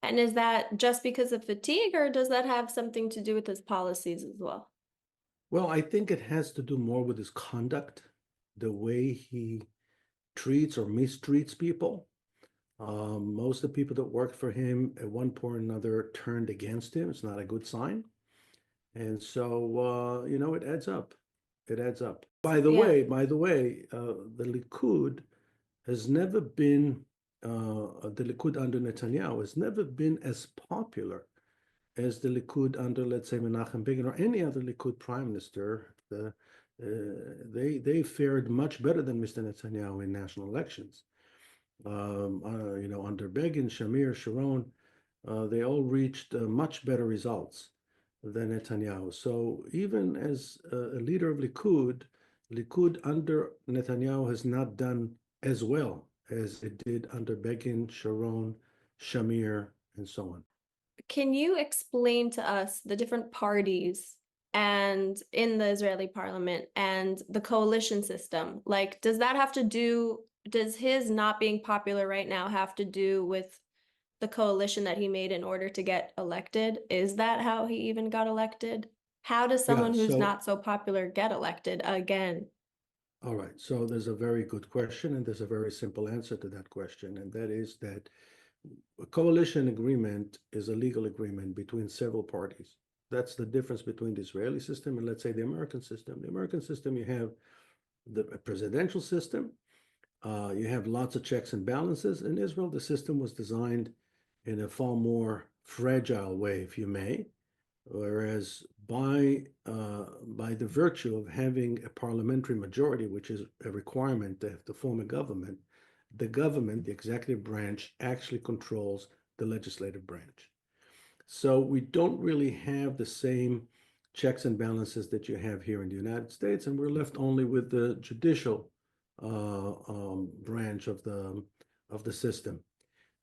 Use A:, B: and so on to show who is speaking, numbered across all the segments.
A: And is that just because of fatigue, or does that have something to do with his policies as well?
B: Well, I think it has to do more with his conduct, the way he treats or mistreats people. Most of the people that worked for him at one point or another turned against him. It's not a good sign. And so, it adds up. It adds up.
A: Yeah.
B: The Likud has never been, the Likud under Netanyahu has never been as popular as the Likud under, let's say, Menachem Begin or any other Likud prime minister. They fared much better than Mr. Netanyahu in national elections. Under Begin, Shamir, Sharon, they all reached much better results than Netanyahu. So even as a leader of Likud under Netanyahu has not done as well as it did under Begin, Sharon, Shamir, and so on.
A: Can you explain to us the different parties and in the Israeli parliament and the coalition system? Like, does his not being popular right now have to do with the coalition that he made in order to get elected? Is that how he even got elected? How does
B: Yeah,
A: someone who's not so popular get elected again?
B: all right. So there's a very good question, and there's a very simple answer to that question, and that is that a coalition agreement is a legal agreement between several parties. That's the difference between the Israeli system and, let's say, the American system. The American system, you have the presidential system, you have lots of checks and balances. In Israel, the system was designed in a far more fragile way, if you may. Whereas by the virtue of having a parliamentary majority, which is a requirement to form a government, the executive branch, actually controls the legislative branch. So we don't really have the same checks and balances that you have here in the United States, and we're left only with the judicial branch of the system.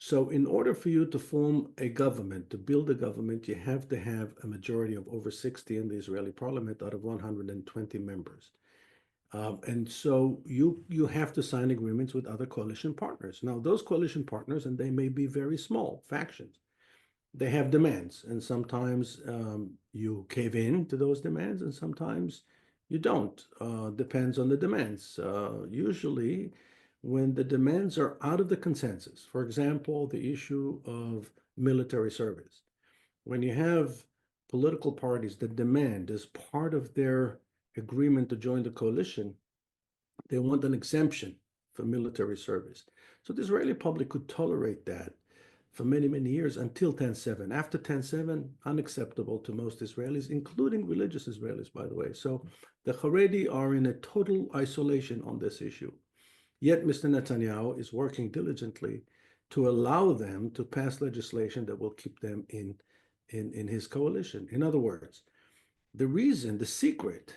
B: So in order for you to form a government, to build a government, you have to have a majority of over 60 in the Israeli parliament out of 120 members. And so you have to sign agreements with other coalition partners. Now, those coalition partners, and they may be very small factions, they have demands, and sometimes you cave in to those demands, and sometimes you don't. Depends on the demands. Usually, when the demands are out of the consensus, for example, the issue of military service, when you have political parties that demand as part of their agreement to join the coalition, they want an exemption for military service. So the Israeli public could tolerate that for many, many years until 10/7. After 10/7, unacceptable to most Israelis, including religious Israelis, by the way. So the Haredi are in a total isolation on this issue. Yet Mr. Netanyahu is working diligently to allow them to pass legislation that will keep them in his coalition. In other words, the secret,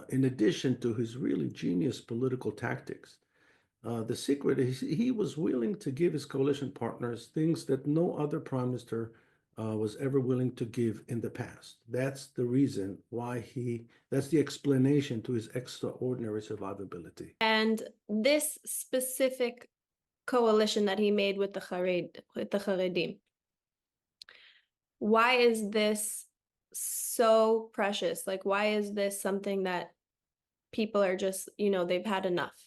B: in addition to his really genius political tactics, the secret is he was willing to give his coalition partners things that no other prime minister was ever willing to give in the past. That's the reason why that's the explanation to his extraordinary survivability.
A: And this specific coalition that he made with the Haredim, why is this so precious? Like, why is this something that people are just, they've had enough?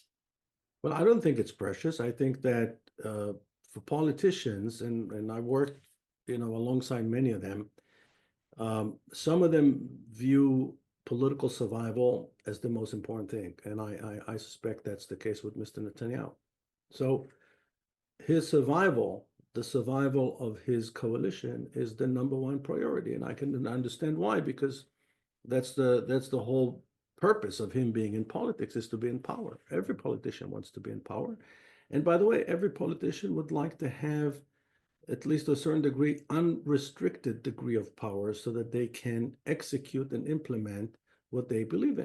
B: Well, I don't think it's precious. I think that for politicians, and I worked, alongside many of them, some of them view political survival as the most important thing, and I suspect that's the case with Mr. Netanyahu. So his survival, the survival of his coalition, is the number one priority, and I can understand why, because that's the whole purpose of him being in politics, is to be in power. Every politician wants to be in power. And by the way, every politician would like to have, at least to a certain degree, unrestricted degree of power so that they can execute and implement what they believe in.